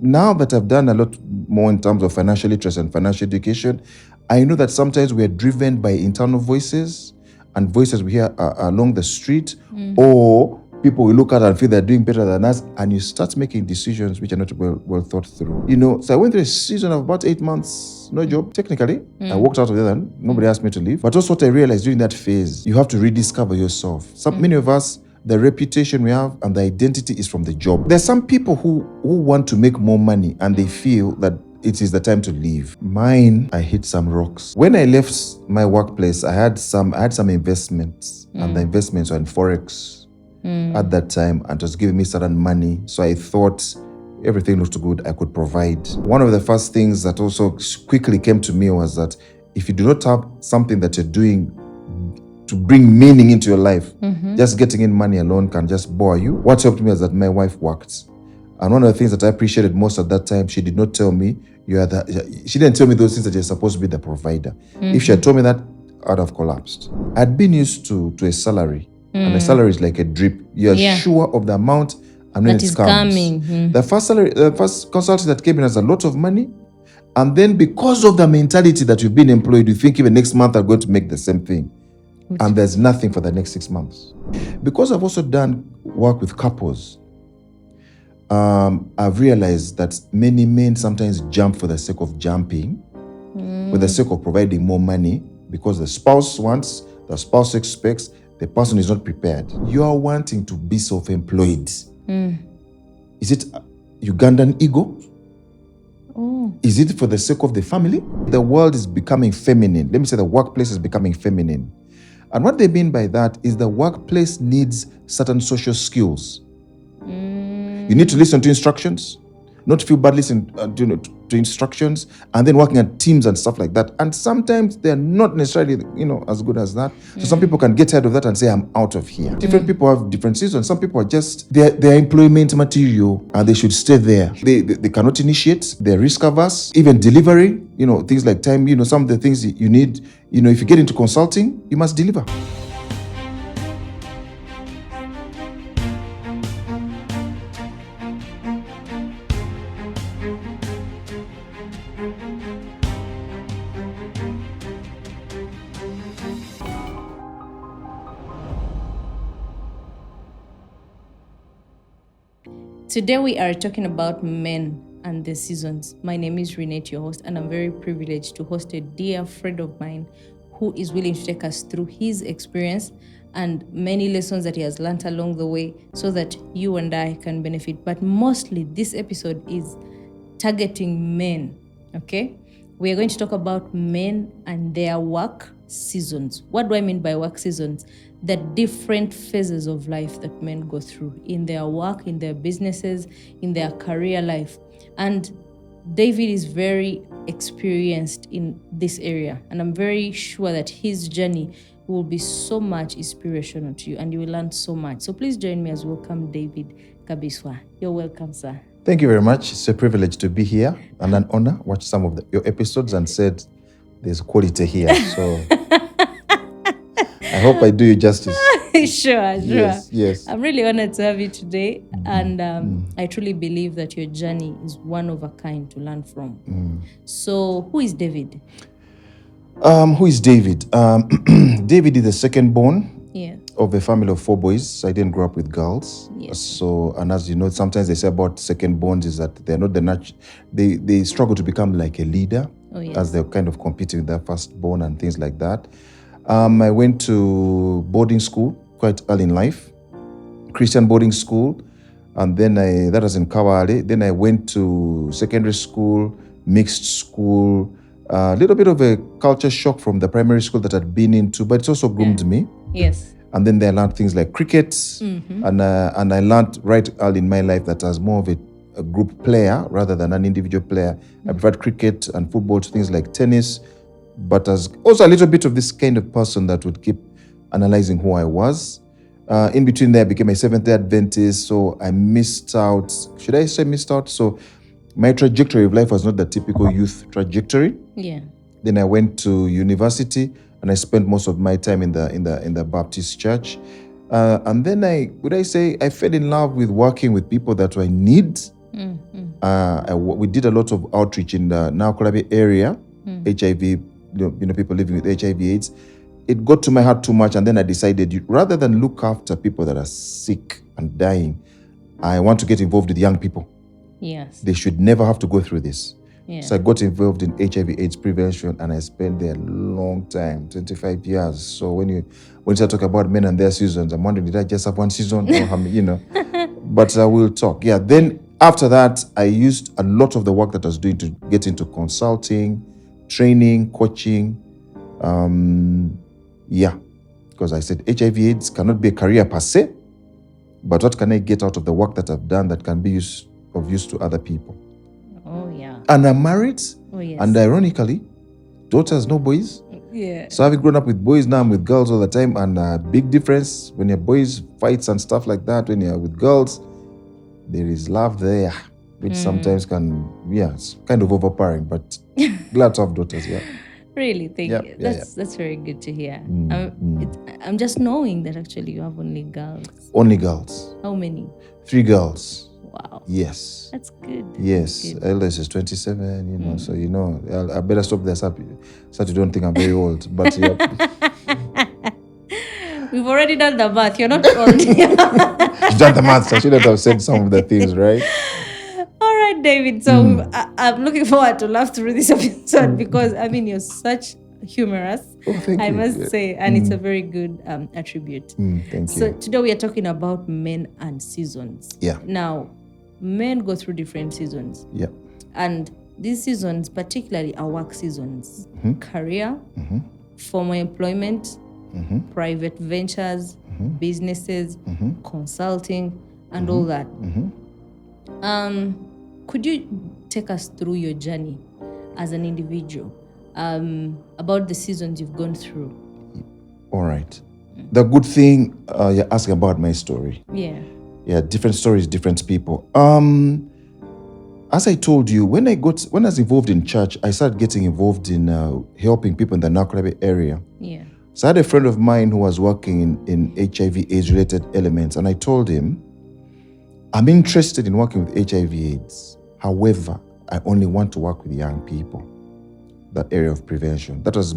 now that I've done a lot more in terms of financial literacy and financial education, I know that sometimes we are driven by internal voices and voices we hear along the street, or people we look at and feel they're doing better than us, and you start making decisions which are not well thought through. So I went through a season of about 8 months, no job, technically. I walked out of there and nobody asked me to leave. But also what I realized during that phase, you have to rediscover yourself. Many of us, the reputation we have and the identity is from the job. There's some people who want to make more money and they feel that it is the time to leave. Mine, I hit some rocks. When I left my workplace, I had some investments, and the investments were in Forex at that time, and it was giving me certain money. So I thought everything looked good, I could provide. One of the first things that also quickly came to me was that if you do not have something that you're doing to bring meaning into your life, just getting in money alone can just bore you. What helped me is that my wife worked. And one of the things that I appreciated most at that time, she did not tell me, she didn't tell me those things that you're supposed to be the provider. If she had told me that, I'd have collapsed. I'd been used to a salary, and a salary is like a drip. You're sure of the amount, and when it comes. The first consultant that came in has a lot of money, and then because of the mentality that you've been employed, you think even next month I'm going to make the same thing. And there's nothing for the next 6 months. Because I've also done work with couples, I've realized that many men sometimes jump for the sake of jumping, for the sake of providing more money, because the spouse wants, the spouse expects, the person is not prepared. You are wanting to be self-employed. Is it Ugandan ego? Is it for the sake of the family? The world is becoming feminine. Let me say the workplace is becoming feminine. And what they mean by that is the workplace needs certain social skills. You need to listen to instructions, not feel bad listening to instructions, and then working at teams and stuff like that. And sometimes they're not necessarily, as good as that. So some people can get tired of that and say, I'm out of here. Different people have different seasons. Some people are just, they're employment material and they should stay there. They cannot initiate, they're risk averse, even delivery, things like time, some of the things you need, if you get into consulting, you must deliver. Today we are talking about men and the seasons. My name is Renate, your host, and I'm very privileged to host a dear friend of mine who is willing to take us through his experience and many lessons that he has learned along the way so that you and I can benefit. But mostly this episode is targeting men, okay? We are going to talk about men and their work seasons. What do I mean by work seasons? The different phases of life that men go through in their work, in their businesses, in their career life. And David is very experienced in this area. And I'm very sure that his journey will be so much inspirational to you and you will learn so much. So please join me as we welcome David Kabiswa. You're welcome, sir. Thank you very much. It's a privilege to be here and an honor. Watch some of your episodes and said there's quality here. So I hope I do you justice. Sure. Yes. I'm really honored to have you today. And I truly believe that your journey is one of a kind to learn from. So who is David? Who is David? David is the second born of a family of 4 boys. I didn't grow up with girls. Yes. So, and as you know, sometimes they say about second borns is that they're not they struggle to become like a leader as they're kind of competing with their firstborn and things like that. I went to boarding school quite early in life, Christian boarding school, and then that was in Kawale. Then I went to secondary school, mixed school, a little bit of a culture shock from the primary school that I'd been into, but it's also groomed me. Yes. And then I learned things like cricket, and I learned right early in my life that I was more of a group player rather than an individual player. I preferred cricket and football to things like tennis, but as also a little bit of this kind of person that would keep analyzing who I was. In between there, I became a Seventh-day Adventist, so I missed out. Should I say missed out? So my trajectory of life was not the typical youth trajectory. Yeah. Then I went to university, and I spent most of my time in the Baptist church. And then I fell in love with working with people that were in need. We did a lot of outreach in the Nakolabe area, HIV, people living with HIV/AIDS. It got to my heart too much, and then I decided, rather than look after people that are sick and dying, I want to get involved with young people. Yes. They should never have to go through this. Yeah. So I got involved in HIV/AIDS prevention, and I spent there a long time, 25 years. So when you start talking about men and their seasons, I'm wondering, did I just have one season or how many, But we'll talk. Yeah. Then after that, I used a lot of the work that I was doing to get into consulting, training, coaching. Because I said HIV/AIDS cannot be a career per se, but what can I get out of the work that I've done that can be of use to other people? Oh, yeah. And I'm married. Oh, yes. And ironically, daughters, no boys. Yeah. So having grown up with boys, now I'm with girls all the time. And a big difference when your boys fights and stuff like that, when you're with girls, there is love there, which sometimes it's kind of overpowering, but glad to have daughters, yeah. Really, thank you. That's very good to hear. I'm just knowing that actually you have only girls. Only girls. How many? 3 girls. Wow. Yes. That's good. Yes. That's good. Eldest is 27, so I better stop there so you don't think I'm very old. But yeah. We've already done the math. You're not old. You've done the math, so I shouldn't have said some of the things, right? All right, David. So I'm looking forward to laugh through this episode because, you're such humorous, thank you. I must say, and it's a very good attribute. Thank you. So today we are talking about men and seasons. Yeah. Now, men go through different seasons. Yeah. And these seasons particularly are work seasons. Career, formal employment, private ventures, businesses, consulting, and all that. Could you take us through your journey as an individual, about the seasons you've gone through? All right. The good thing, you're asking about my story. Yeah. Yeah, different stories, different people. As I told you, when I was involved in church, I started getting involved in helping people in the Nakolabe area. Yeah. So I had a friend of mine who was working in HIV/AIDS related elements, and I told him, I'm interested in working with HIV/AIDS. However, I only want to work with young people, that area of prevention. That was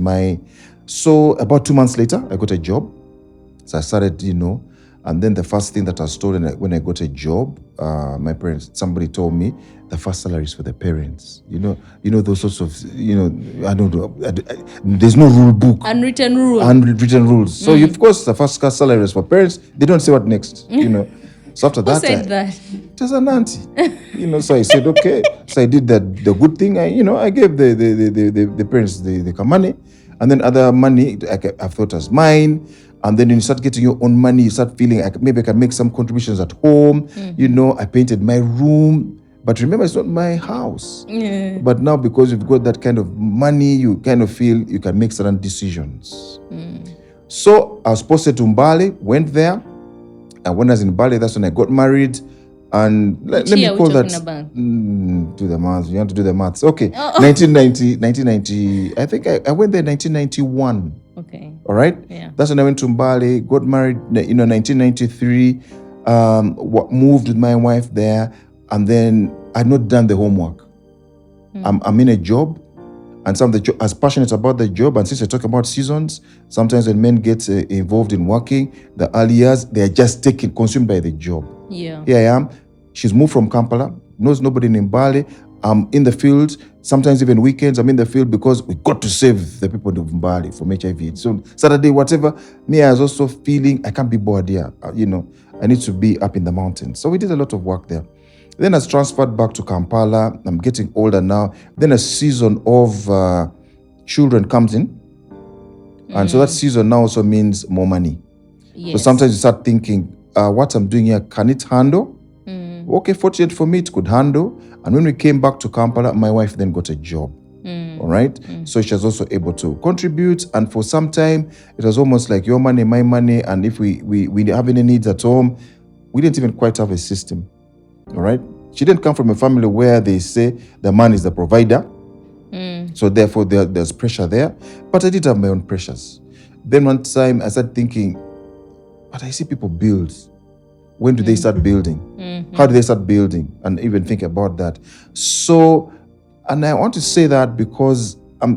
so about 2 months later, I got a job. So I started, and then the first thing that I was told when I got a job, my parents, somebody told me the first salary is for the parents. Those sorts of, I don't know. There's no rule book. Unwritten rules. So of course, the first salary is for parents. They don't say what next, So after that, who said that? It was an auntie, So I said, okay. So I did the good thing. I gave the parents the money, and then other money I thought was mine. And then when you start getting your own money, you start feeling maybe I can make some contributions at home. I painted my room, but remember, it's not my house. Yeah. But now because you've got that kind of money, you kind of feel you can make certain decisions. So I was posted to Mbale, went there. And when I was in Bali, that's when I got married. And let me call that. Do the math. You have to do the maths. Okay. 1990. I think I went there in 1991. Okay. All right. Yeah. That's when I went to Mbale, got married. 1993. Moved with my wife there, and then I'd not done the homework. I'm in a job, and some of the job, as passionate about the job. And since I talk about seasons, sometimes when men get involved in working, the early years, they are just consumed by the job. Yeah. Here I am. She's moved from Kampala, knows nobody in Mbale. I'm in the field, sometimes even weekends, I'm in the field because we got to save the people of Mbale from HIV. So Saturday, whatever, me, I was also feeling I can't be bored here. I need to be up in the mountains. So we did a lot of work there. Then I was transferred back to Kampala. I'm getting older now. Then a season of children comes in. And so that season now also means more money. Yes. So sometimes you start thinking, what I'm doing here, can it handle? Okay, fortunate for me, it could handle. And when we came back to Kampala, my wife then got a job. All right. So she was also able to contribute. And for some time, it was almost like your money, my money. And if we have any needs at home, we didn't even quite have a system. All right. She didn't come from a family where they say the man is the provider. So therefore, there's pressure there. But I did have my own pressures. Then one time I started thinking, but I see people build. When do they start building? How do they start building? And even think about that. So, and I want to say that because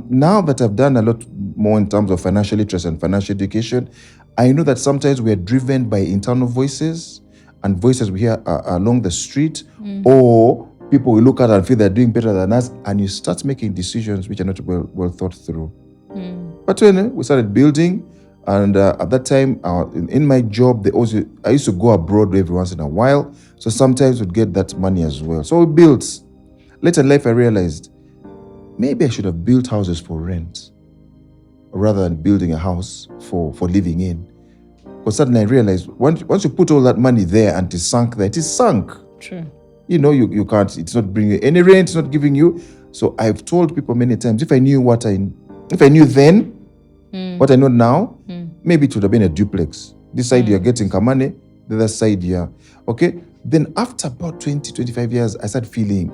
now that I've done a lot more in terms of financial literacy and financial education, I know that sometimes we are driven by internal voices and voices we hear along the street, or people we look at and feel they're doing better than us, and you start making decisions which are not well thought through. But when we started building, and at that time, in my job, I used to go abroad every once in a while, so sometimes we'd get that money as well. So we built. Later in life, I realized maybe I should have built houses for rent rather than building a house for living in. Because suddenly I realized once you put all that money there and it's sunk there, it is sunk. True. You can't, it's not bringing you any rent, it's not giving you. So I've told people many times, if I knew then what I know now, maybe it would have been a duplex. This side you're getting Kamane, the other side you're, okay? Then after about 20, 25 years, I started feeling,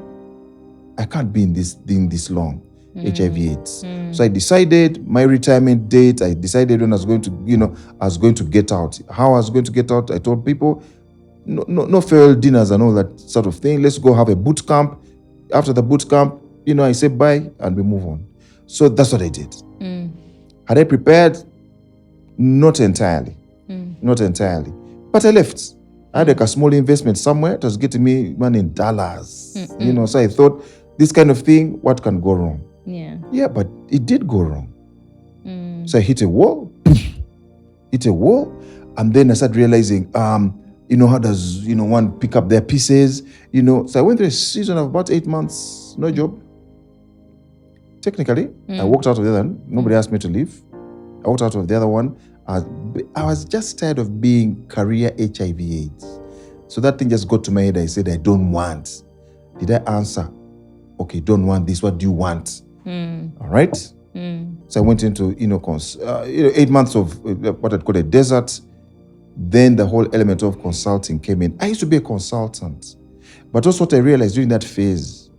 I can't be in this thing this long, HIV/AIDS. So I decided my retirement date, I decided when I was going to get out. How I was going to get out, I told people, no farewell dinners and all that sort of thing. Let's go have a boot camp. After the boot camp, I say bye and we move on. So that's what I did. Had I prepared? Not entirely. Not entirely. But I left. I had like a small investment somewhere. It was getting me money in dollars. So I thought, this kind of thing, what can go wrong? Yeah, but it did go wrong. So I hit a wall. And then I started realizing, how does, one pick up their pieces? So I went through a season of about 8 months, no job. Technically, I walked out of the other one. Nobody asked me to leave. I walked out of the other one. I was just tired of being career HIV/AIDS. So that thing just got to my head. I said, I don't want. Did I answer? Okay, don't want this. What do you want? All right. So I went into 8 months of what I'd call a desert. Then the whole element of consulting came in. I used to be a consultant, but also what I realized during that phase,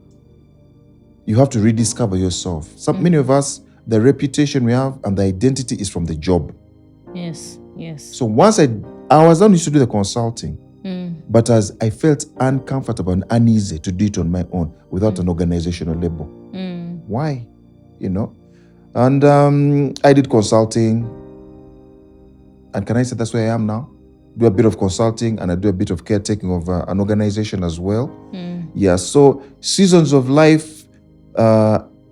you have to rediscover yourself. Many of us, the reputation we have and the identity is from the job. Yes. So once I was not used to do the consulting, but as I felt uncomfortable and uneasy to do it on my own without an organizational label. Why? And I did consulting. And can I say that's where I am now? Do a bit of consulting and I do a bit of caretaking of an organization as well. Yeah, so seasons of life.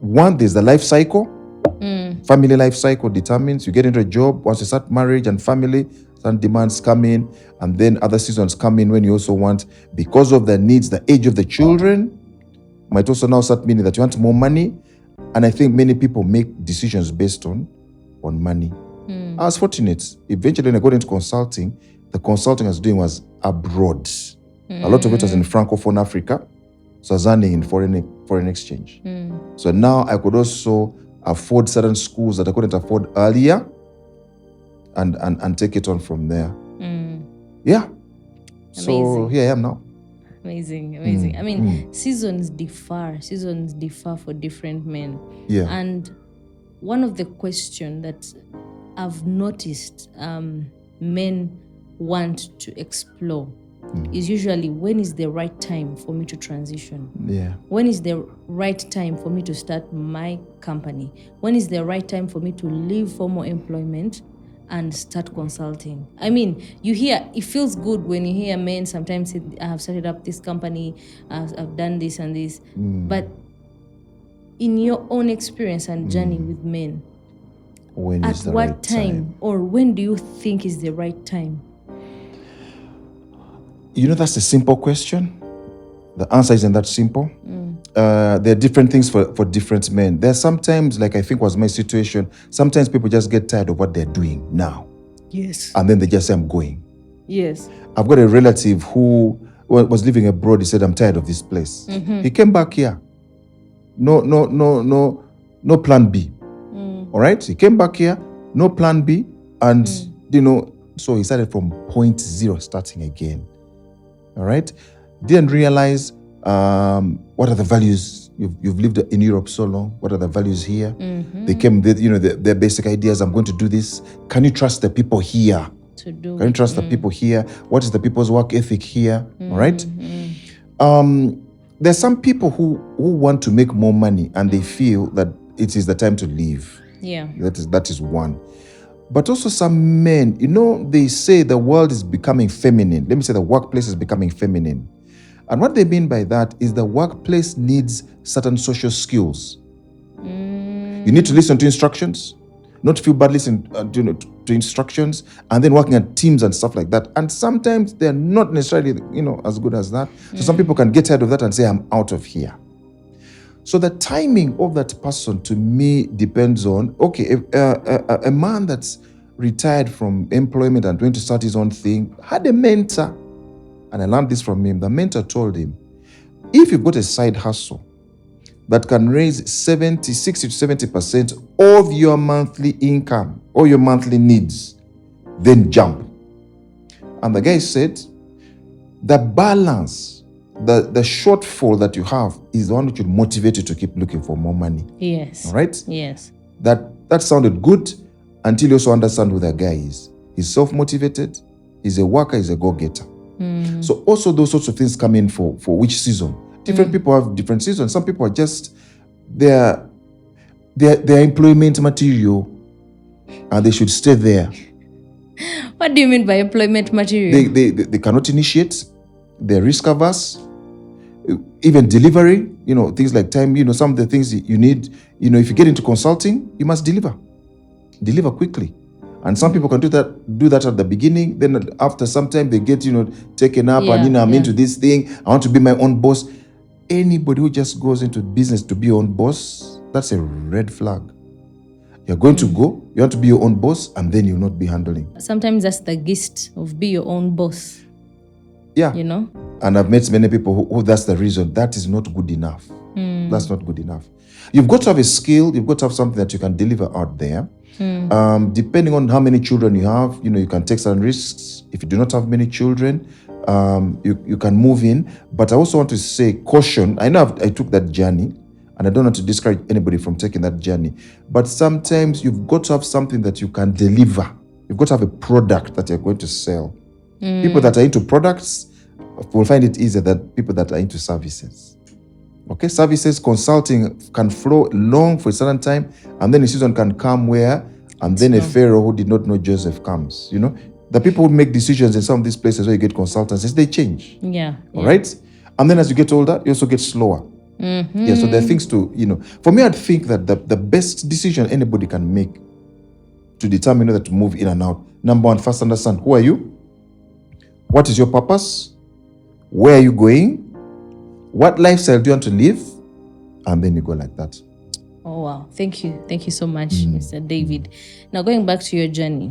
One, there's the life cycle. Family life cycle determines you get into a job. Once you start marriage and family, some demands come in, and then other seasons come in when you also want, because of the needs, the age of the children, might also now start meaning that you want more money. And I think many people make decisions based on money. I was fortunate. Eventually, when I got into consulting, the consulting I was doing was abroad. A lot of it was in Francophone Africa. So I was earning in foreign exchange. So now I could also afford certain schools that I couldn't afford earlier and take it on from there. Yeah. Amazing. So here I am now. Amazing. I mean, seasons differ for different men. Yeah. And one of the questions that I've noticed men want to explore is usually, when is the right time for me to transition? Yeah. When is the right time for me to start my company? When is the right time for me to leave formal employment and start consulting? I mean, it feels good when you hear men sometimes say, I have started up this company, I've done this and this. But in your own experience and journey with men, at what time or when do you think is the right time? That's a simple question. The answer isn't that simple. There are different things for different men. There's sometimes, like I think was my situation, sometimes people just get tired of what they're doing now. Yes. And then they just say, I'm going. Yes. I've got a relative who was living abroad. He said, I'm tired of this place. He came back here. No plan B. All right? He came back here, no plan B. And, so he started from point zero, starting again. All right? Didn't realize what are the values. You've lived in Europe so long. What are the values here? They came with, their basic ideas. I'm going to do this. Can you trust the people here? to do. Can you trust the people here? What is the people's work ethic here? All right. There's some people who want to make more money and they feel that it is the time to leave. Yeah. That is one. But also some men, they say the world is becoming feminine. Let me say the workplace is becoming feminine. And what they mean by that is the workplace needs certain social skills. You need to listen to instructions, not feel bad listening to instructions, and then working at teams and stuff like that. And sometimes they're not necessarily, as good as that. So some people can get tired of that and say, I'm out of here. So the timing of that person, to me, depends on, okay, a man that's retired from employment and going to start his own thing had a mentor. And I learned this from him. The mentor told him, if you've got a side hustle that can raise 60 to 70% of your monthly income or your monthly needs, then jump. And the guy said, the balance, the shortfall that you have is the one which will motivate you to keep looking for more money. Yes. All right? Yes. That sounded good until you also understand who the guy is. He's self-motivated, he's a worker, he's a go-getter. So also those sorts of things come in for which season. Different people have different seasons. Some people are just their employment material and they should stay there. What do you mean by employment material? They cannot initiate, they're risk averse, even delivery, things like time, some of the things you need, if you get into consulting, you must deliver quickly. And some people can do that at the beginning. Then after some time, they get, taken up and, I'm into this thing. I want to be my own boss. Anybody who just goes into business to be your own boss, that's a red flag. You're going to go, you want to be your own boss, and then you'll not be handling. Sometimes that's the gist of be your own boss. Yeah. And I've met many people who that's the reason. That is not good enough. That's not good enough. You've got to have a skill. You've got to have something that you can deliver out there. Depending on how many children you have, you can take some risks. If you do not have many children, you can move in. But I also want to say caution. I know I took that journey, and I don't want to discourage anybody from taking that journey. But sometimes you've got to have something that you can deliver. You've got to have a product that you're going to sell. People that are into products will find it easier than people that are into services. Okay, services, consulting can flow long for a certain time, and then a season can come where, and then a Pharaoh who did not know Joseph comes. The people who make decisions in some of these places where you get consultants, they change. Yeah. All right? And then as you get older, you also get slower. Yeah, so there are things to, for me, I'd think that the best decision anybody can make to determine whether to move in and out, number one, first understand, who are you? What is your purpose? Where are you going? What lifestyle do you want to live? And then you go like that. Oh, wow. Thank you. Thank you so much, Mr. David. Now, going back to your journey,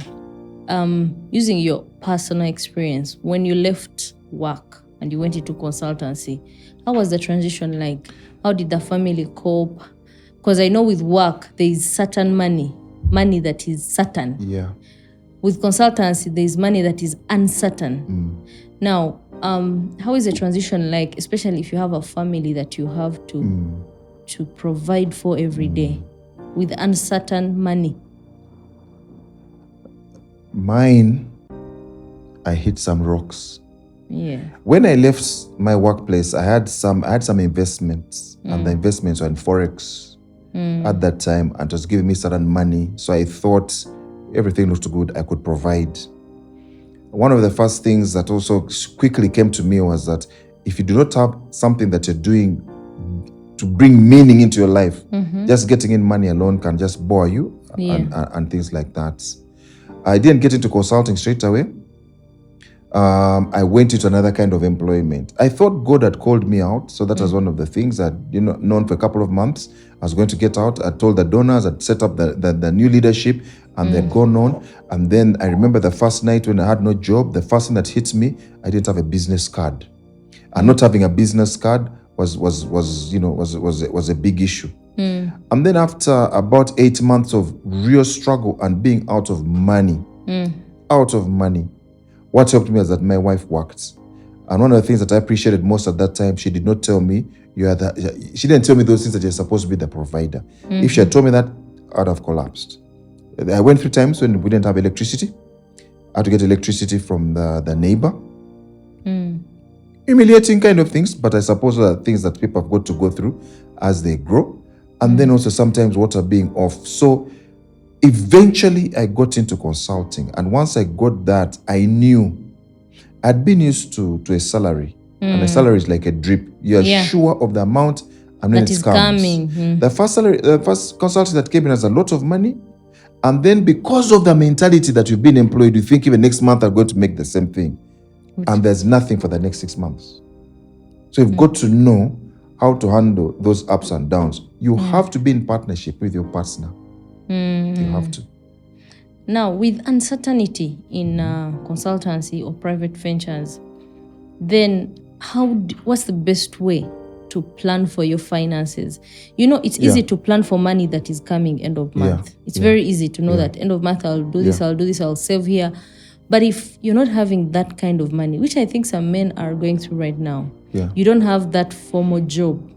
using your personal experience, when you left work and you went into consultancy, how was the transition like? How did the family cope? Because I know with work, there is certain money that is certain. Yeah. With consultancy, there is money that is uncertain. Now, how is the transition like, especially if you have a family that you have to provide for every day with uncertain money? Mine, I hit some rocks. Yeah. When I left my workplace, I had some investments, and the investments were in Forex at that time, and it was giving me certain money. So I thought everything looked good, I could provide. One of the first things that also quickly came to me was that if you do not have something that you're doing to bring meaning into your life, just getting in money alone can just bore you and things like that. I didn't get into consulting straight away. I went into another kind of employment. I thought God had called me out, so that was one of the things I'd known for a couple of months. I was going to get out. I told the donors, I'd set up the new leadership, and they'd gone on. And then I remember the first night when I had no job, the first thing that hit me, I didn't have a business card. And not having a business card was a big issue. And then after about 8 months of real struggle and being out of money, what helped me is that my wife worked. And one of the things that I appreciated most at that time, she did not tell me, she didn't tell me those things that you're supposed to be the provider. If she had told me that, I'd have collapsed. I went through times when we didn't have electricity. I had to get electricity from the neighbor. Mm. Humiliating kind of things, but I suppose those are things that people have got to go through as they grow. And then also sometimes water being off. So eventually I got into consulting. And once I got that, I knew I'd been used to a salary. And a salary is like a drip. You're sure of the amount and when That it is comes. coming. The first consulting that came in has a lot of money. And then because of the mentality that you've been employed, you think even next month I'm going to make the same thing. And there's nothing for the next 6 months. So you've got to know how to handle those ups and downs. You have to be in partnership with your partner. You have to. Now, with uncertainty in consultancy or private ventures, then what's the best way to plan for your finances? It's easy to plan for money that is coming end of month. It's very easy to know that end of month I'll do this, I'll save here. But if you're not having that kind of money, which I think some men are going through right now, you don't have that formal job.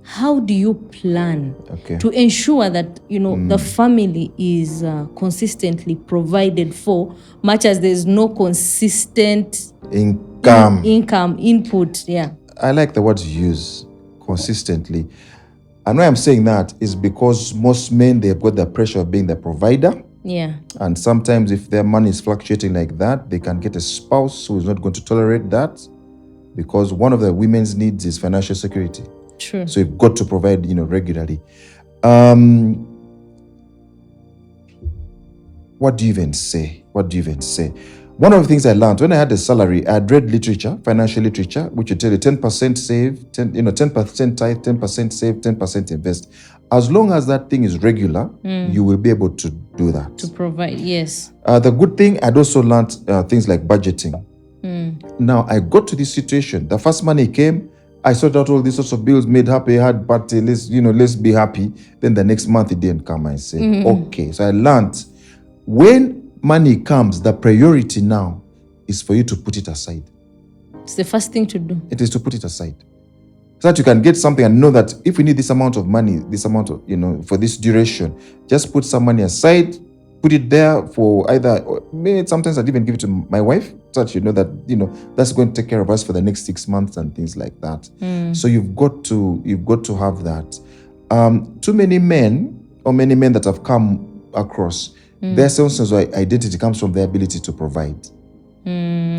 How do you plan to ensure that the family is consistently provided for, much as there's no consistent income input? I like the word you use, consistently. And why I'm saying that is because most men, they've got the pressure of being the provider. And sometimes if their money is fluctuating like that, they can get a spouse who is not going to tolerate that, because one of the women's needs is financial security. True. So you've got to provide, regularly. What do you even say? One of the things I learned when I had a salary, I had read literature, financial literature, which would tell you 10% save, 10% tithe, 10% save, 10% invest. As long as that thing is regular, you will be able to do that. To provide, yes. The good thing, I'd also learned things like budgeting. Now, I got to this situation. The first money came, I sorted out all these sorts of bills, made happy, had party, let's be happy. Then the next month it didn't come. I said, okay. So I learned when money comes, the priority now is for you to put it aside. It's the first thing to do. It is to put it aside. So that you can get something and know that if we need this amount of money, this amount of, for this duration, just put some money aside, put it there for either, sometimes I'd even give it to my wife, so that that, that's going to take care of us for the next 6 months and things like that. So you've got to have that. Too many men, or many men that have come across, their sense of identity comes from their ability to provide.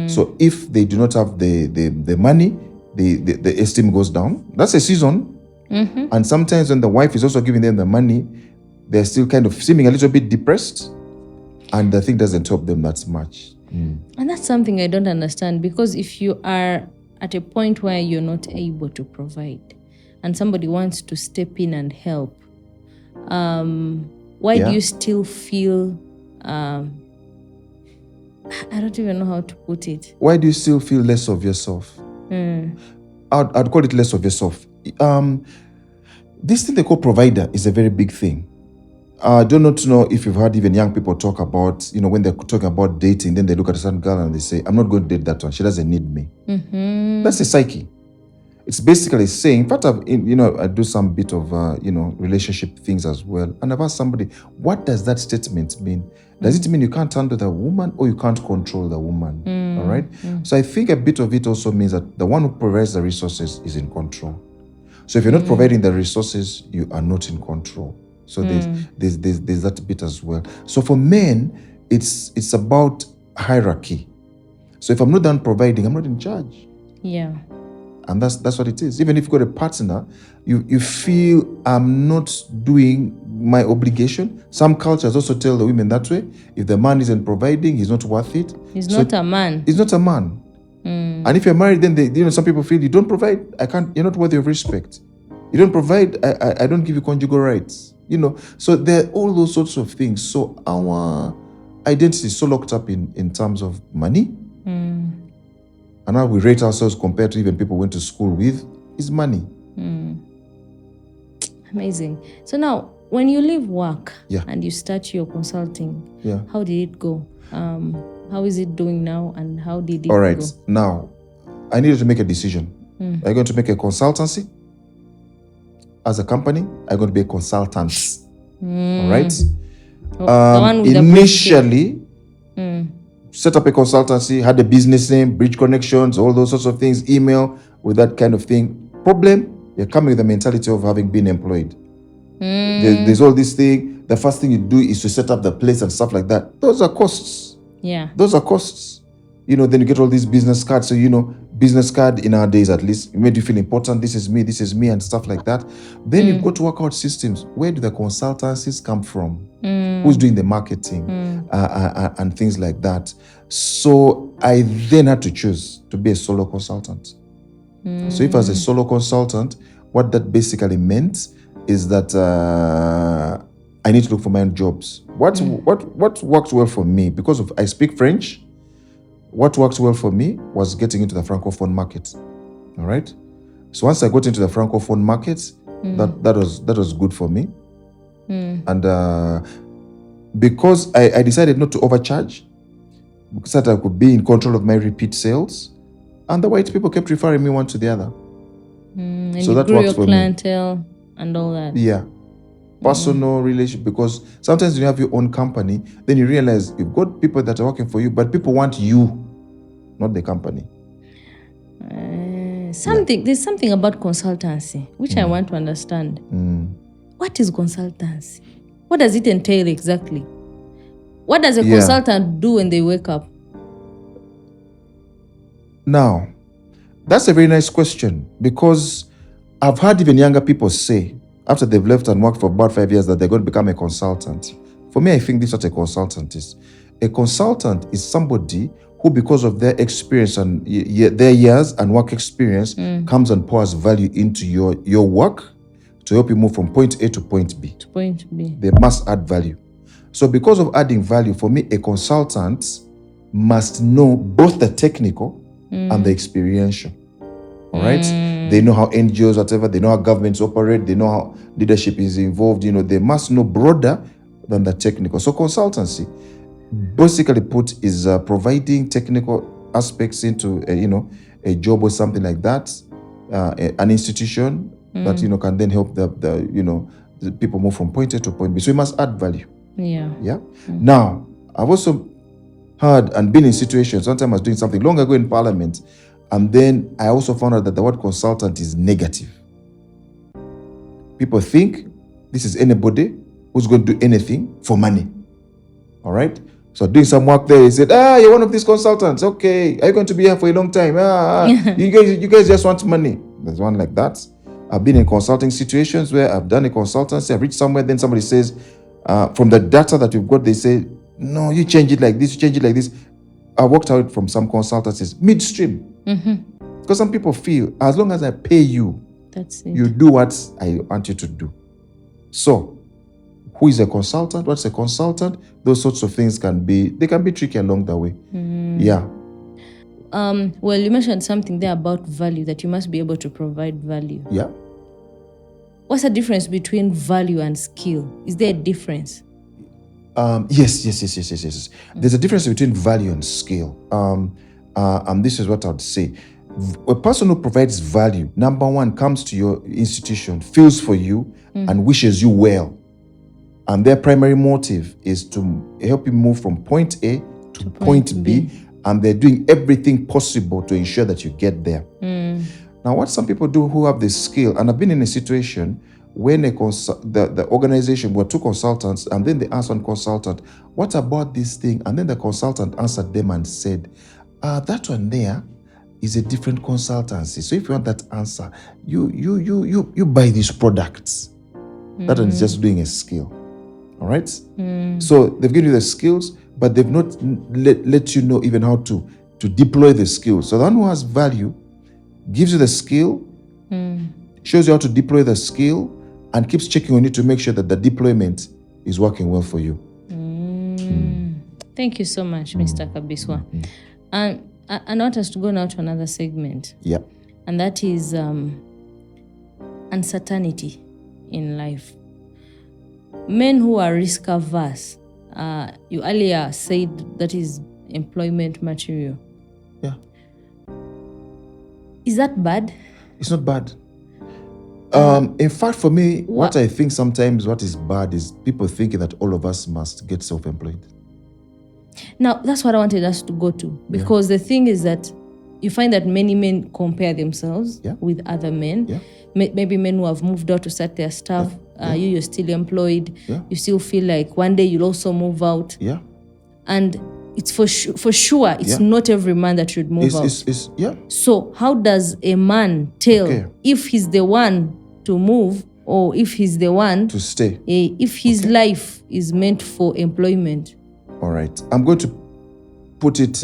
So if they do not have the money, the esteem goes down. That's a season. And sometimes when the wife is also giving them the money, they're still kind of seeming a little bit depressed, and the thing doesn't help them that much. And that's something I don't understand, because if you are at a point where you're not able to provide and somebody wants to step in and help, why do you still feel I don't even know how to put it. Why do you still feel less of yourself? I'd call it less of yourself. This thing they call provider is a very big thing. I do not know if you've heard even young people talk about, when they're talking about dating, then they look at a certain girl and they say, I'm not going to date that one. She doesn't need me. That's a psyche. It's basically saying, in fact, I do some bit of, relationship things as well. And I've asked somebody, what does that statement mean? Does it mean you can't handle the woman or you can't control the woman? All right? So I think a bit of it also means that the one who provides the resources is in control. So if you're not providing the resources, you are not in control. So there's that bit as well. So for men, it's about hierarchy. So if I'm not done providing, I'm not in charge. Yeah. And that's what it is. Even if you've got a partner, you feel I'm not doing my obligation. Some cultures also tell the women that way. If the man isn't providing, he's not worth it. He's not a man. He's not a man. And if you're married, then some people feel you don't provide, you're not worthy of respect. You don't provide, I don't give you conjugal rights. So there are all those sorts of things. So our identity is so locked up in terms of money. And how we rate ourselves compared to even people we went to school with is money. Amazing. So now, when you leave work Yeah. and you start your consulting, Yeah. how did it go? How is it doing now, and how did it All right. go? Now, I needed to make a decision. Are you going to make a consultancy? As a company, are you going to be a consultant? All right. The one with the Initially, set up a consultancy, had a business name, bridge connections, all those sorts of things, email with that kind of thing. Problem, you're coming with the mentality of having been employed. There's all this thing. The first thing you do is to set up the place and stuff like that. Those are costs. Yeah. Those are costs. Then you get all these business cards. So, business card in our days, at least, it made you feel important. This is me, and stuff like that. Then you go to work out systems. Where do the consultancies come from? Who's doing the marketing and things like that? So I then had to choose to be a solo consultant. So if I was a solo consultant, what that basically meant is that I need to look for my own jobs. What worked well for me, because I speak French, what worked well for me was getting into the Francophone market. All right? So once I got into the Francophone market, that was good for me. And because I decided not to overcharge, because that I could be in control of my repeat sales, and the white people kept referring me one to the other. And so you that grew works your for clientele and all that. Yeah. Personal relationship, because sometimes when you have your own company, then you realize you've got people that are working for you, but people want you, not the company. There's something about consultancy which I want to understand. What is consultancy? What does it entail exactly? What does a consultant do when they wake up? Now, that's a very nice question, because I've heard even younger people say, after they've left and worked for about 5 years, that they're going to become a consultant. For me, I think this is what a consultant is. A consultant is somebody who, because of their experience and their years and work experience, comes and pours value into your work to help you move from point A to point B. They must add value. So because of adding value, for me, a consultant must know both the technical and the experiential. All right? They know how NGOs, whatever, they know how governments operate, they know how leadership is involved. They must know broader than the technical. So consultancy, basically put, is providing technical aspects into a job or something like that, an institution that can then help the people move from point A to point B. So you must add value. Yeah. Now, I've also heard and been in situations. Sometimes I was doing something long ago in Parliament, and then I also found out that the word consultant is negative. People think this is anybody who's going to do anything for money. All right? So doing some work there, he said, you're one of these consultants. Okay, are you going to be here for a long time? You guys just want money. There's one like that. I've been in consulting situations where I've done a consultancy, I've reached somewhere, then somebody says, from the data that we've got, they say, no, you change it like this, you change it like this. I walked out from some consultancies midstream. Because some people feel, as long as I pay you, that's it. You do what I want you to do. So, who is a consultant? What's a consultant? Those sorts of things can be tricky along the way. Yeah. Well, you mentioned something there about value, that you must be able to provide value. Yeah. What's the difference between value and skill? Is there a difference? Yes. There's a difference between value and skill. And this is what I would say. A person who provides value, number one, comes to your institution, feels for you, and wishes you well. And their primary motive is to help you move from point A to point B, and they're doing everything possible to ensure that you get there. Now, what some people do who have this skill, and I've been in a situation when the organization were two consultants, and then they asked one consultant, what about this thing? And then the consultant answered them and said, that one there is a different consultancy. So if you want that answer, you buy these products. That one is just doing a skill. All right? So they've given you the skills, but they've not let you know even how to deploy the skills. So the one who has value gives you the skill, shows you how to deploy the skill, and keeps checking on you to make sure that the deployment is working well for you. Thank you so much, Mr. Kabiswa. And I want us to go now to another segment. Yeah. And that is uncertainty in life. Men who are risk averse, you earlier said that is employment material. Yeah. Is that bad? It's not bad. In fact, for me, what I think sometimes what is bad is people thinking that all of us must get self-employed. Now, that's what I wanted us to go to, because the thing is that you find that many men compare themselves with other men. Yeah. Maybe men who have moved out to start their stuff. You're still employed. You still feel like one day you'll also move out. Yeah. And it's for sure, it's not every man that should move out. So how does a man tell if he's the one to move or if he's the one to stay? If his life is meant for employment? All right. I'm going to put it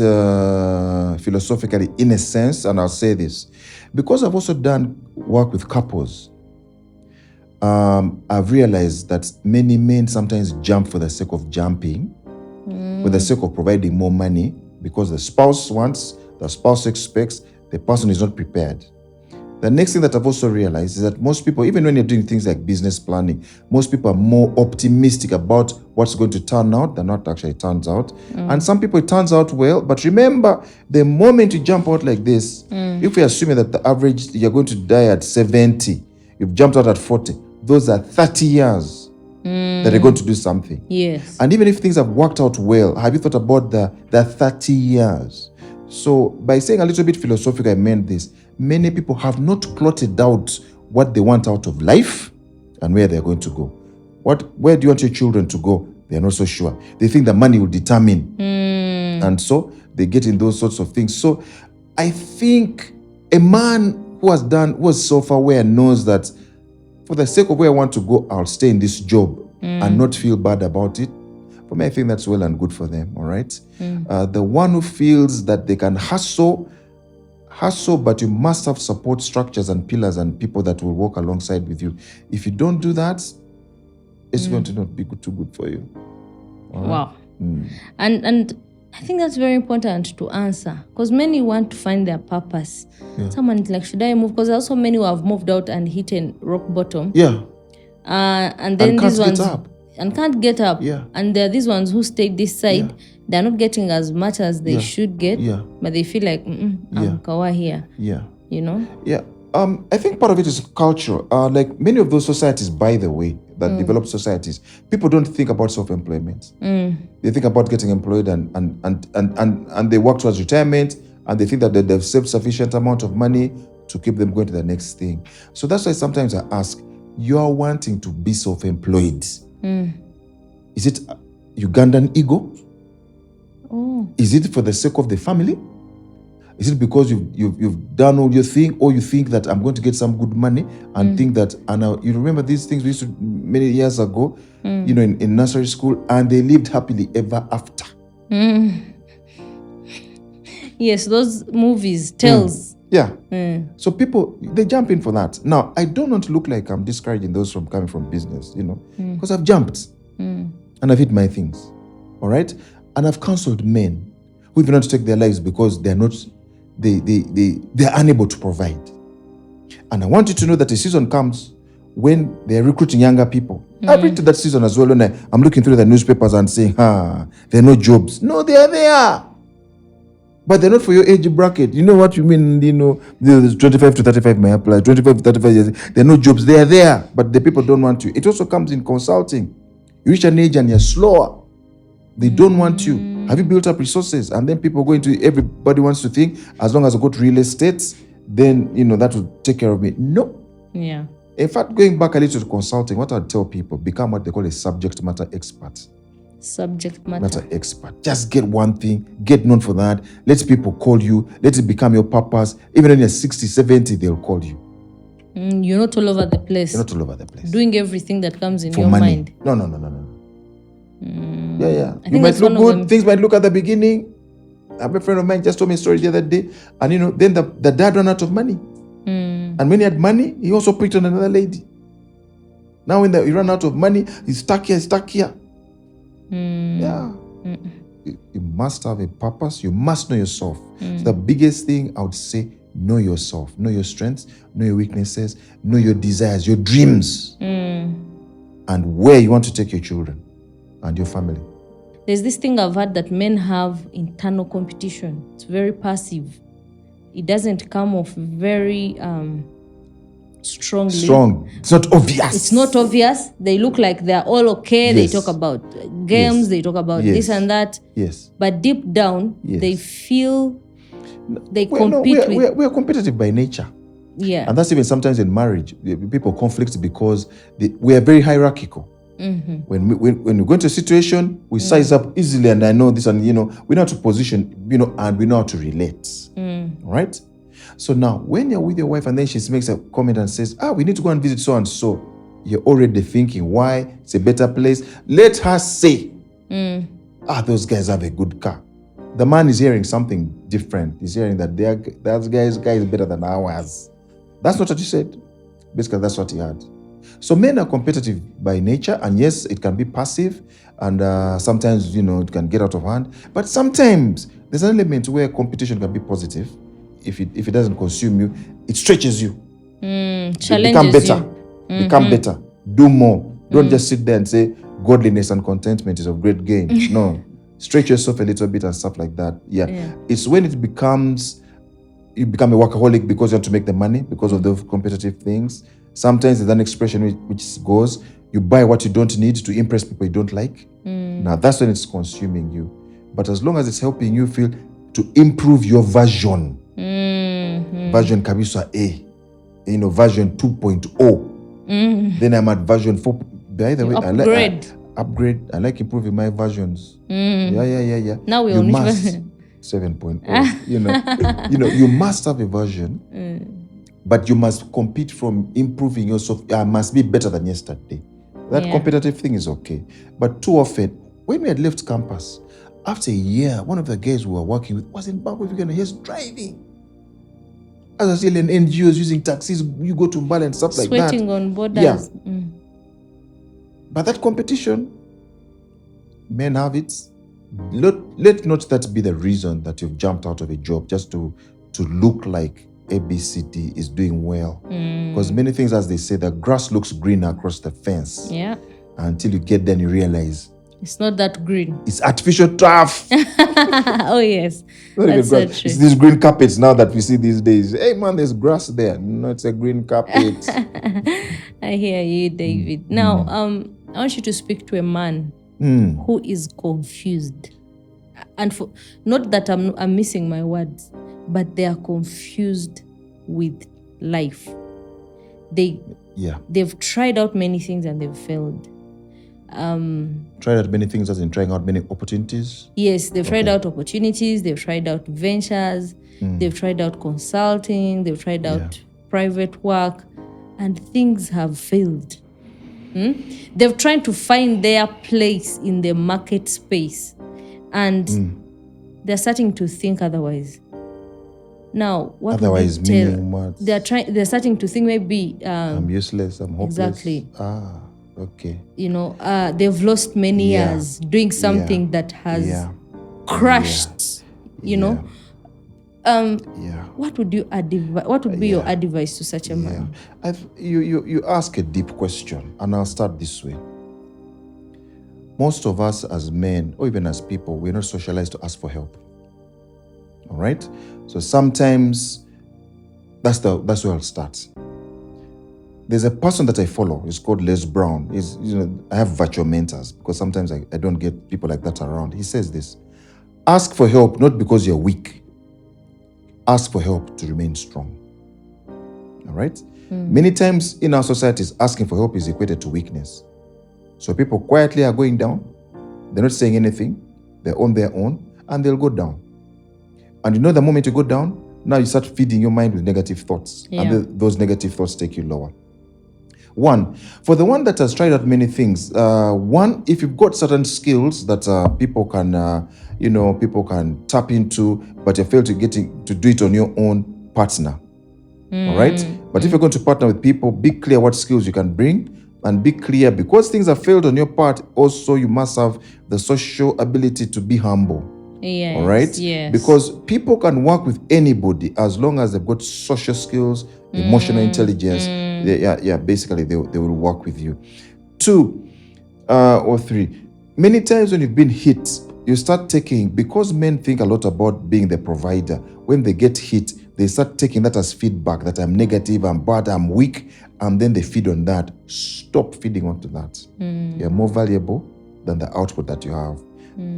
philosophically in a sense, and I'll say this. Because I've also done work with couples, I've realized that many men sometimes jump for the sake of jumping, for the sake of providing more money, because the spouse wants, the spouse expects, the person is not prepared. The next thing that I've also realized is that most people, even when you're doing things like business planning, most people are more optimistic about what's going to turn out than what actually turns out. And some people, it turns out well. But remember, the moment you jump out like this, if we're assuming that the average, you're going to die at 70, you've jumped out at 40, those are 30 years that are going to do something. Yes. And even if things have worked out well, have you thought about the 30 years? So by saying a little bit philosophical, I meant this. Many people have not plotted out what they want out of life and where they're going to go. Where do you want your children to go? They're not so sure. They think the money will determine. And so they get in those sorts of things. So I think a man who was self-aware knows that for the sake of where I want to go, I'll stay in this job and not feel bad about it. For me, I think that's well and good for them, all right? The one who feels that they can hustle, but you must have support structures and pillars and people that will work alongside with you. If you don't do that, it's going to not be too good for you. All right? Wow. And I think that's very important to answer, because many want to find their purpose. Someone is like, should I move? Because also many who have moved out and hit rock bottom. And then these ones and can't get up. And there are these ones who stayed this side. They're not getting as much as they should get, but they feel like, I'm kawa here. You know? I think part of it is culture. Like many of those societies, by the way, that developed societies, people don't think about self-employment. They think about getting employed and they work towards retirement, and they think that they've saved sufficient amount of money to keep them going to the next thing. So that's why sometimes I ask, you're wanting to be self-employed. Is it Ugandan ego? Is it for the sake of the family? Is it because you've done all your thing, or you think that I'm going to get some good money and think that, you remember these things we used to many years ago, you know, in nursery school, and they lived happily ever after. Yes, those movies, tales. So people, they jump in for that. Now, I don't want to look like I'm discouraging those from coming from business, you know, because I've jumped and I've hit my things, all right? And I've counseled men who even want to take their lives because they're not, they're unable to provide. And I want you to know that a season comes when they're recruiting younger people. I've read to that season as well, when I'm looking through the newspapers and saying, there are no jobs. No, they are there. But they're not for your age bracket. You know what you mean? You know, there's 25 to 35 may apply, 25 to 35 years. There are no jobs. They are there, but the people don't want you. It also comes in consulting. You reach an age and you're slower. They don't want you. Have you built up resources? And then people go into, everybody wants to think, as long as I go to real estate, then, you know, that will take care of me. No. In fact, going back a little to consulting, what I'd tell people, become what they call a subject matter expert. Subject matter expert. Just get one thing, get known for that. Let people call you. Let it become your purpose. Even when you're 60, 70, they'll call you. You're not all over the place. You're not all over the place. Doing everything that comes in for your money. mind. No. You might look good. Things might look at the beginning. A friend of mine just told me a story the other day. And, you know, then the dad ran out of money. And when he had money, he also picked on another lady. Now when he ran out of money, he's stuck here. You must have a purpose. You must know yourself. So the biggest thing I would say, know yourself. Know your strengths, know your weaknesses, know your desires, your dreams, and where you want to take your children and your family. There's this thing I've heard that men have internal competition. It's very passive. It doesn't come off very strongly. Strong. It's not obvious. It's not obvious. They look like they're all okay. Yes. They talk about games. Yes. They talk about Yes. this and that. Yes. But deep down, Yes. they feel they We're compete with. we're competitive by nature. Yeah. And that's even sometimes in marriage. People conflict because we are very hierarchical. Mm-hmm. When we go into a situation, we size up easily, and I know this, and we know how to position, and we know how to relate. Right? So now, when you're with your wife and then she makes a comment and says, we need to go and visit so and so, you're already thinking, why? It's a better place. Let her say, those guys have a good car. The man is hearing something different. He's hearing that that guy is better than ours. That's not what you said. Basically, that's what he had. So men are competitive by nature, and yes, it can be passive, and sometimes, it can get out of hand. But sometimes there's an element where competition can be positive. If it doesn't consume you, it stretches you. Challenges Become better. you. Become better. Do more. Don't just sit there and say godliness and contentment is of great gain. No. Stretch yourself a little bit and stuff like that. Yeah. It's when you become a workaholic because you have to make the money, because of the competitive things. Sometimes there's an expression which goes, you buy what you don't need to impress people you don't like. Now that's when it's consuming you. But as long as it's helping you feel to improve your version, version Kabiswa A, version 2.0, then I'm at version 4. By the way, upgrade. I like improving my versions. Yeah. Now we're you on must 7.0. You must have a version, but you must compete from improving yourself. I must be better than yesterday. That competitive thing is okay. But too often, when we had left campus, after a year, one of the guys we were working with was in Bangkok and he's driving. As I say, in NGOs using taxis, you go to Mbale and stuff like that. Sweating on borders. Yeah. But that competition, men have it. Let not that be the reason that you've jumped out of a job just to look like ABCD is doing well. Because many things, as they say, the grass looks greener across the fence. Yeah. Until you get there and you realize it's not that green. It's artificial turf. Oh, yes. That's so true. It's these green carpets now that we see these days. Hey, man, there's grass there. No, it's a green carpet. I hear you, David. Now, I want you to speak to a man who is confused. And not that I'm missing my words, but they are confused with life. They've tried out many things and they've failed. Tried out many things as in trying out many opportunities? Yes, they've tried out opportunities, they've tried out ventures, they've tried out consulting, they've tried out private work, and things have failed. They've tried to find their place in the market space, and they're starting to think otherwise. Now, what otherwise meaning what? They're starting to think maybe I'm useless, I'm hopeless. Exactly. Okay. They've lost many years doing something that has crushed. What would you What would be your advice to such a man? You ask a deep question, and I'll start this way. Most of us as men, or even as people, we're not socialized to ask for help. All right? So sometimes that's where I'll start. There's a person that I follow. It's called Les Brown. I have virtual mentors because sometimes I don't get people like that around. He says this: ask for help not because you're weak. Ask for help to remain strong. All right? Many times in our societies, asking for help is equated to weakness. So people quietly are going down. They're not saying anything. They're on their own, and they'll go down. And the moment you go down, now you start feeding your mind with negative thoughts. And those negative thoughts take you lower. For the one that has tried out many things, if you've got certain skills that people can tap into, but you fail to do it on your own, partner. All right? But if you're going to partner with people, be clear what skills you can bring, and be clear, because things have failed on your part, also you must have the social ability to be humble. Yes, all right? Yes. Because people can work with anybody as long as they've got social skills, emotional intelligence. Basically they will work with you. 2 or 3. Many times when you've been hit, you start taking, because men think a lot about being the provider, when they get hit, they start taking that as feedback, that I'm negative, I'm bad, I'm weak, and then they feed on that. Stop feeding onto that. You're more valuable than the output that you have.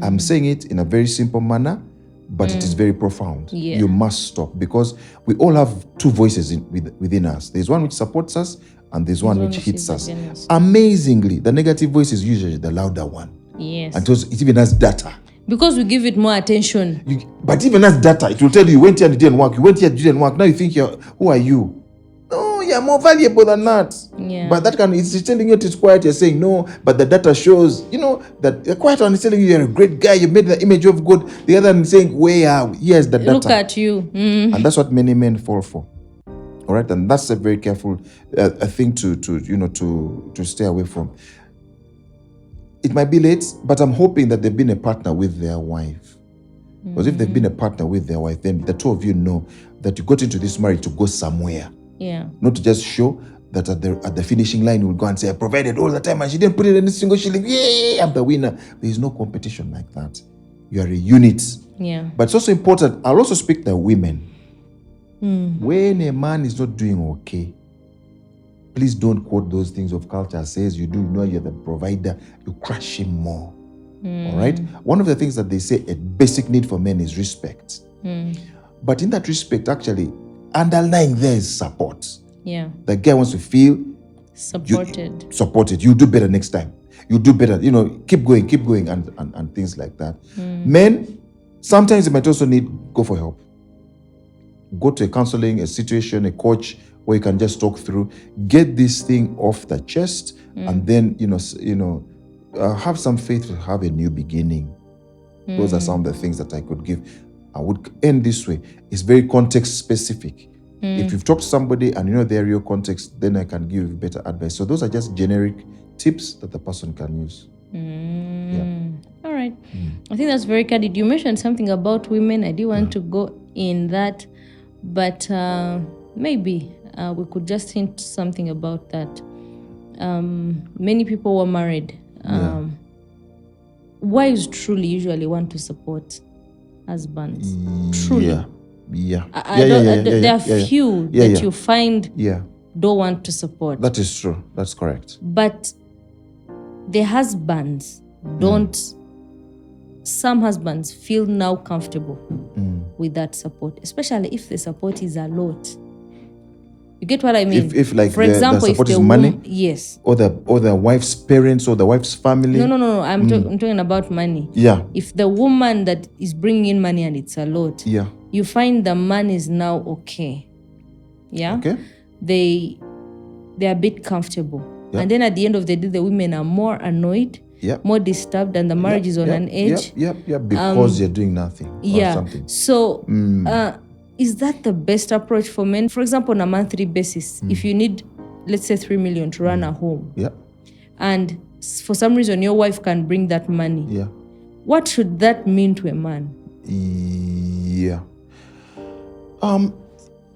I'm saying it in a very simple manner, but it is very profound. Yeah. You must stop, because we all have two voices within us. There's one which supports us, and there's one which hits us. Amazingly, the negative voice is usually the louder one. Yes. And it even has data. Because we give it more attention. But even as data, it will tell you went here and it didn't work. You went here, it didn't work. Now you think who are you? No, you're more valuable than that. Yeah. But it's telling you it's quiet. You're saying no, but the data shows, that the quiet one is telling you you're a great guy. You made the image of God. The other one is saying, here's the data. Look at you. And that's what many men fall for. All right, and that's a very careful thing to stay away from. It might be late, but I'm hoping that they've been a partner with their wife. Because if they've been a partner with their wife, then the two of you know that you got into this marriage to go somewhere. Yeah. Not to just show that at the finishing line you will go and say, I provided all the time and she didn't put in any single shilling. Yay, I'm the winner. There is no competition like that. You are a unit. Yeah. But it's also important, I'll also speak to women. When a man is not doing okay, please don't quote those things of culture says you do, you're the provider, you crush him more. All right? One of the things that they say a basic need for men is respect. But in that respect, actually, underlying there is support. Yeah. The guy wants to feel supported. You do better next time. You do better. Keep going, and things like that. Men, sometimes they might also go for help. Go to a counseling, a situation, a coach where you can just talk through, get this thing off the chest, and then have some faith to have a new beginning. Those are some of the things that I could give. I would end this way. It's very context specific. If you've talked to somebody and you know their real context, then I can give better advice. So those are just generic tips that the person can use. All right. I think that's very candid. You mentioned something about women. I didn't want to go in that, but maybe we could just hint something about that. Many people were married. Wives truly usually want to support husbands. Truly. There are few that you find don't want to support. That is true. That's correct. But the husbands don't. Some husbands feel now comfortable with that support, especially if the support is a lot. You get what I mean? If like for example, the support if is money, yes, or the wife's parents or the wife's family. No. I'm talking about money. Yeah. If the woman that is bringing in money and it's a lot, you find the man is now okay. Yeah. Okay. They're a bit comfortable, and then at the end of the day, the women are more annoyed. More disturbed, and the marriage is on an edge. Because you're doing nothing or something. So, is that the best approach for men? For example, on a monthly basis, if you need, let's say, 3 million to run a home, and for some reason your wife can bring that money, what should that mean to a man?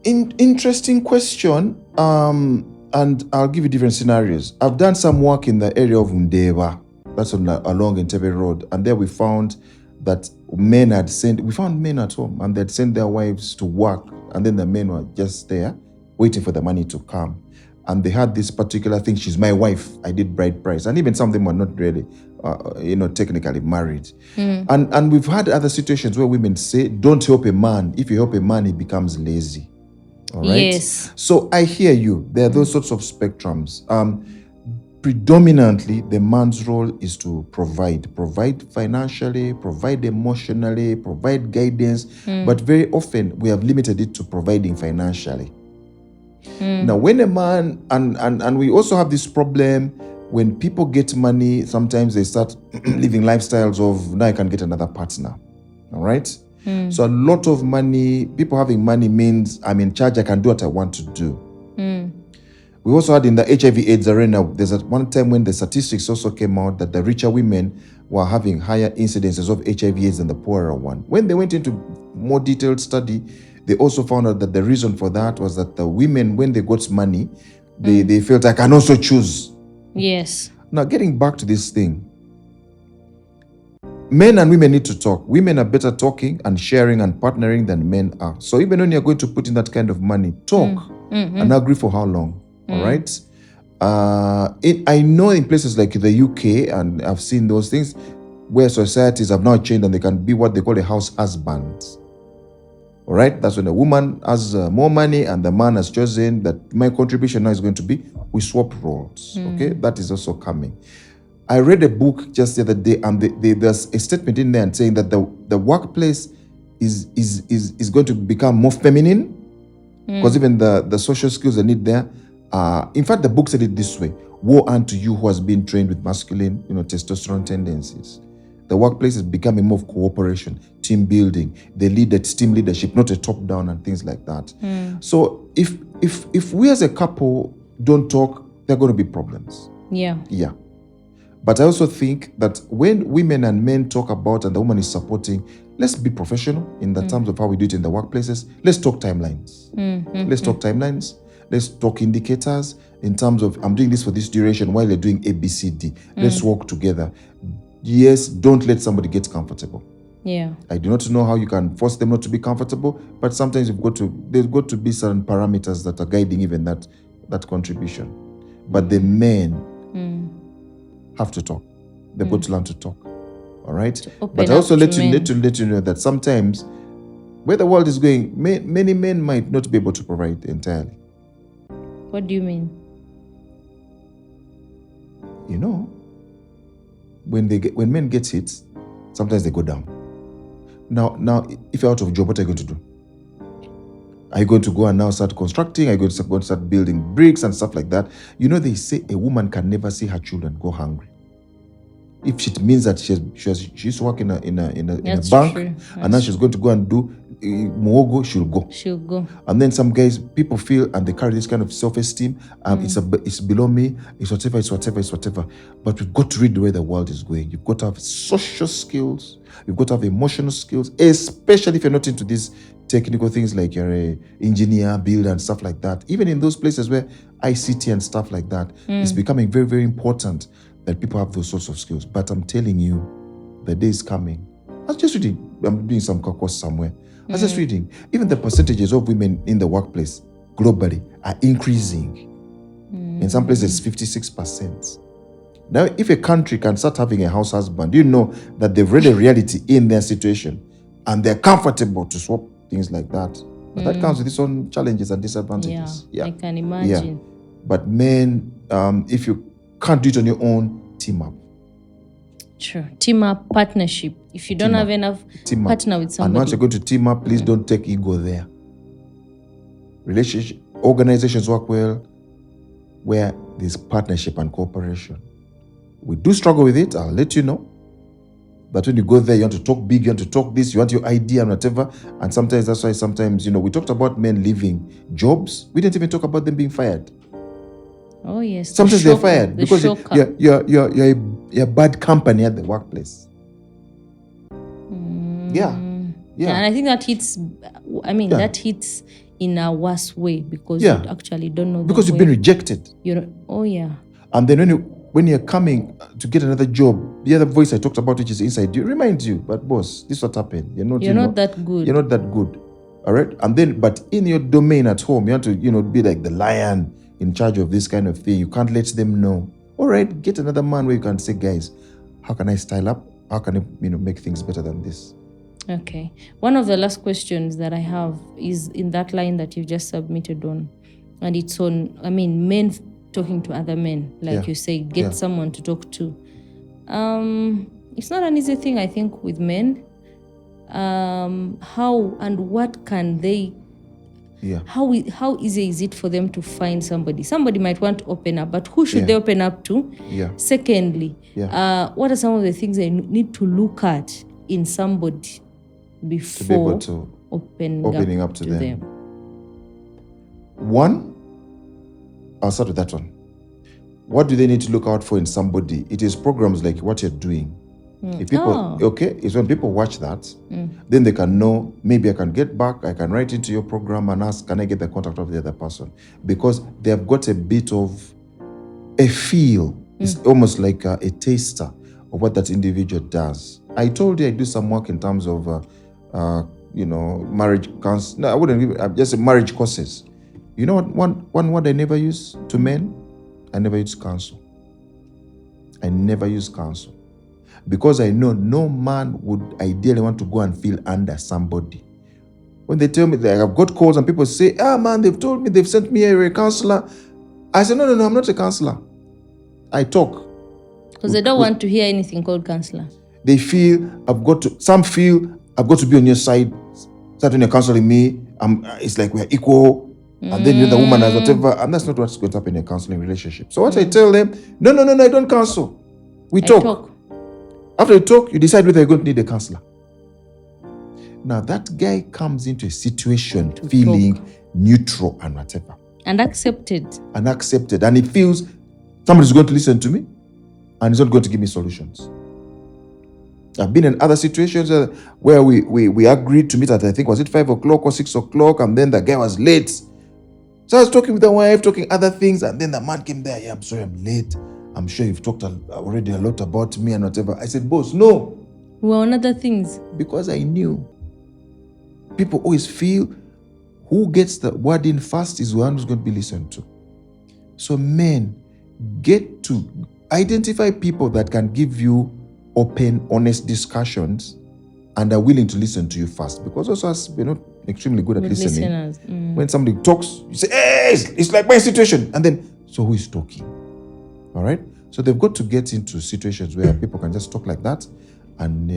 Interesting question. And I'll give you different scenarios. I've done some work in the area of Undeva. That's along Entebbe Road. And there we found that we found men at home and they'd sent their wives to work. And then the men were just there waiting for the money to come. And they had this particular thing. She's my wife. I did bride price. And even some of them were not really, technically married. And we've had other situations where women say, don't help a man. If you help a man, he becomes lazy. All right? Yes. So I hear you. There are those sorts of spectrums. Predominantly, the man's role is to provide financially, provide emotionally, provide guidance. But very often, we have limited it to providing financially. Now, when a man, and we also have this problem, when people get money, sometimes they start living lifestyles of, now I can get another partner. All right? So a lot of money, people having money means I'm in charge, I can do what I want to do. We also had in the HIV/AIDS arena, there's one time when the statistics also came out that the richer women were having higher incidences of HIV/AIDS than the poorer one. When they went into more detailed study, they also found out that the reason for that was that the women, when they got money, they felt I can also choose. Yes. Now, getting back to this thing, Men and women need to talk. Women are better talking and sharing and partnering than men are. So even when you're going to put in that kind of money, talk and agree for how long. All right. I know in places like the UK, and I've seen those things where societies have now changed and they can be what they call a house husband. All right. That's when a woman has more money and the man has chosen that my contribution now is going to be, we swap roles. Okay. That is also coming. I read a book just the other day, and there's a statement in there and saying that the workplace is going to become more feminine, because even the social skills they need there. In fact, the book said it this way: "Woe unto you who has been trained with masculine, testosterone tendencies." The workplace is becoming more of cooperation, team building. They lead at team leadership, not a top down and things like that. So if we as a couple don't talk, there are going to be problems. Yeah. But I also think that when women and men talk about and the woman is supporting, let's be professional in the terms of how we do it in the workplaces. Let's talk timelines. Let's talk timelines. Let's talk indicators in terms of, I'm doing this for this duration while you're doing A, B, C, D. Let's work together. Yes, don't let somebody get comfortable. Yeah. I do not know how you can force them not to be comfortable, but sometimes there's got to be certain parameters that are guiding even that contribution. But the men have to talk. They've got to learn to talk. All right. But I also let you know that sometimes where the world is going, many men might not be able to provide entirely. What do you mean? When men get hit, sometimes they go down. Now, if you're out of job, what are you going to do? Are you going to go and now start constructing? Are you going to start building bricks and stuff like that? They say a woman can never see her children go hungry. If it means that she used to work in a bank, and now she's going to go and do muogo, she'll go. And then some guys, people feel and they carry this kind of self-esteem. It's below me. It's whatever. But we've got to read the way the world is going. You've got to have social skills. You've got to have emotional skills, especially if you're not into these technical things like you're an engineer, builder, and stuff like that. Even in those places where ICT and stuff like that, it's becoming very, very important that people have those sorts of skills. But I'm telling you, the day is coming. I was just reading, I'm doing some course somewhere. I was just reading, even the percentages of women in the workplace globally are increasing. In some places, 56%. Now, if a country can start having a house husband, you know that they've read a reality in their situation and they're comfortable to swap things like that. But that comes with its own challenges and disadvantages. Yeah, I can imagine. Yeah. But men, if you can't do it on your own, team up. Sure. Team up, partnership. If you don't have enough, partner with somebody. And once you're going to team up, please don't take ego there. Organizations work well where there's partnership and cooperation. We do struggle with it, I'll let you know. But when you go there, you want to talk big, you want to talk this, you want your idea and whatever. And sometimes that's why we talked about men leaving jobs. We didn't even talk about them being fired. Oh yes. Sometimes they're fired because you're bad company at the workplace. Yeah. And I think that hits. That hits in a worse way because you actually don't know. Because you've been rejected. Oh yeah. And then when you're coming to get another job, the other voice I talked about, which is inside you, reminds you, but boss, this is what happened. You're not that good. You're not that good. All right. And then, but in your domain at home, you have to, be like the lion in charge of this kind of thing. You can't let them know. All right, get another man where you can say, guys, how can I style up? How can I, make things better than this? Okay. One of the last questions that I have is in that line that you just submitted on. And it's on, men talking to other men. Like you say, get someone to talk to. It's not an easy thing, I think, with men. How and what can they... Yeah. How easy is it for them to find somebody? Somebody might want to open up, but who should they open up to? Yeah. Secondly, what are some of the things they need to look at in somebody before to be able to opening up to them? One, I'll start with that one. What do they need to look out for in somebody? It is programs like what you're doing. If people, it's when people watch that, then they can know, maybe I can get back, I can write into your program and ask, can I get the contact of the other person? Because they have got a bit of a feel. It's almost like a taster of what that individual does. I told you I do some work in terms of, marriage counseling. No, I wouldn't even, just marriage courses. You know what? One word I never use to men, I never use counsel. I never use counsel. Because I know no man would ideally want to go and feel under somebody. When they tell me that I've got calls and people say, man, they've told me, they've sent me a counselor. I said, no, I'm not a counselor. I talk. Because they don't want to hear anything called counselor. They feel some feel I've got to be on your side. Start when you're counseling me, it's like we're equal. And then the woman has whatever. And that's not what's going to happen in a counseling relationship. So once I tell them, no, I don't counsel. We talk. After you talk, you decide whether you're going to need a counselor. Now that guy comes into a situation feeling neutral and whatever. And accepted. And he feels somebody's going to listen to me and he's not going to give me solutions. I've been in other situations where we agreed to meet at, I think, was it 5 o'clock or 6 o'clock? And then the guy was late. So I was talking with the wife, talking other things. And then the man came there. Yeah, I'm sorry, I'm late. I'm sure you've talked already a lot about me and whatever. I said, boss, no. Well, on other things. Because I knew. People always feel who gets the word in first is the one who's going to be listened to. So men, get to identify people that can give you open, honest discussions and are willing to listen to you first. Because also as we're not extremely good at listening. When somebody talks, you say, hey, it's like my situation. And then, so who is talking? All right? So they've got to get into situations where people can just talk like that and,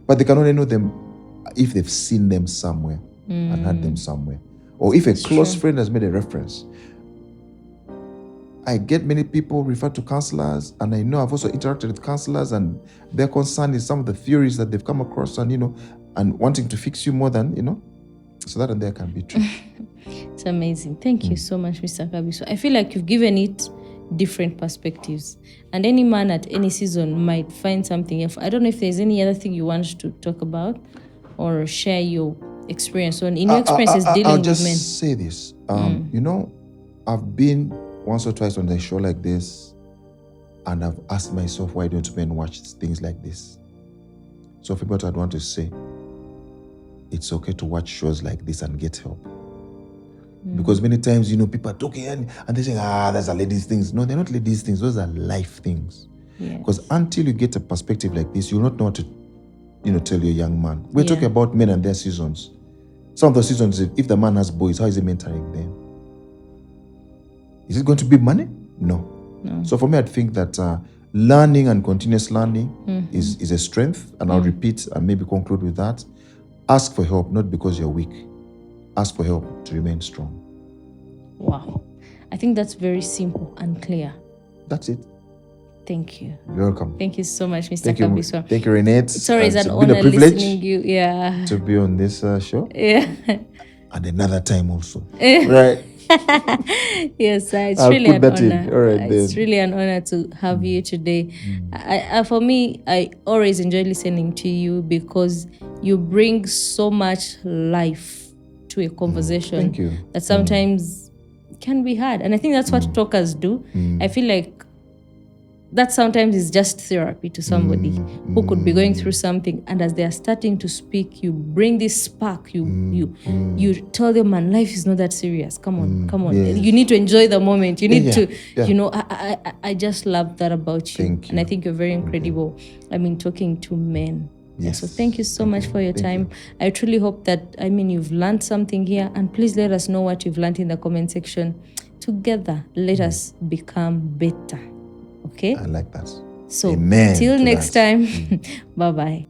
but they can only know them if they've seen them somewhere and heard them somewhere. Or if a close friend has made a reference. I get many people referred to counselors, and I know I've also interacted with counselors, and their concern is some of the theories that they've come across and, and wanting to fix you more than, so that and there can be true. It's amazing. Thank you so much, Mr. Kabiswa. I feel like you've given it different perspectives, and any man at any season might find something. I don't know if there's any other thing you want to talk about or share your experience on in your experiences dealing with men. I'll just say this. I've been once or twice on a show like this, and I've asked myself, why don't men watch things like this? So for what I'd want to say, it's okay to watch shows like this and get help. Because many times, people are talking and they say, there's a ladies' things. No, they're not ladies' things. Those are life things. Because until you get a perspective like this, you'll not know what to, tell your young man. We're talking about men and their seasons. Some of the seasons, if the man has boys, how is he mentoring them? Is it going to be money? No. So for me, I'd think that learning and continuous learning is a strength. And I'll repeat and maybe conclude with that. Ask for help, not because you're weak. Ask for help to remain strong. Wow. I think that's very simple and clear. That's it. Thank you. You're welcome. Thank you so much, Mr. Kabiswa. Thank you, Renate. It's always an honor listening to you. To be on this show. Yeah. And another time also. Right. Yes, it's I'll really put an that honor. in. All right, it's really an honor to have you today. For me, I always enjoy listening to you because you bring so much life to a conversation. Thank you. That sometimes can be hard. And I think that's what talkers do. I feel like that sometimes is just therapy to somebody who could be going through something, and as they are starting to speak, you bring this spark. You tell them, man, life is not that serious. Come on. Yes. You need to enjoy the moment. You need to, I just love that about you. Thank you. And I think you're very incredible. I mean, talking to men. Yes. So thank you so much for your time. I truly hope that, you've learned something here, and please let us know what you've learned in the comment section. Together, let us become better. Okay? I like that. So, Amen till to next that. time, bye-bye.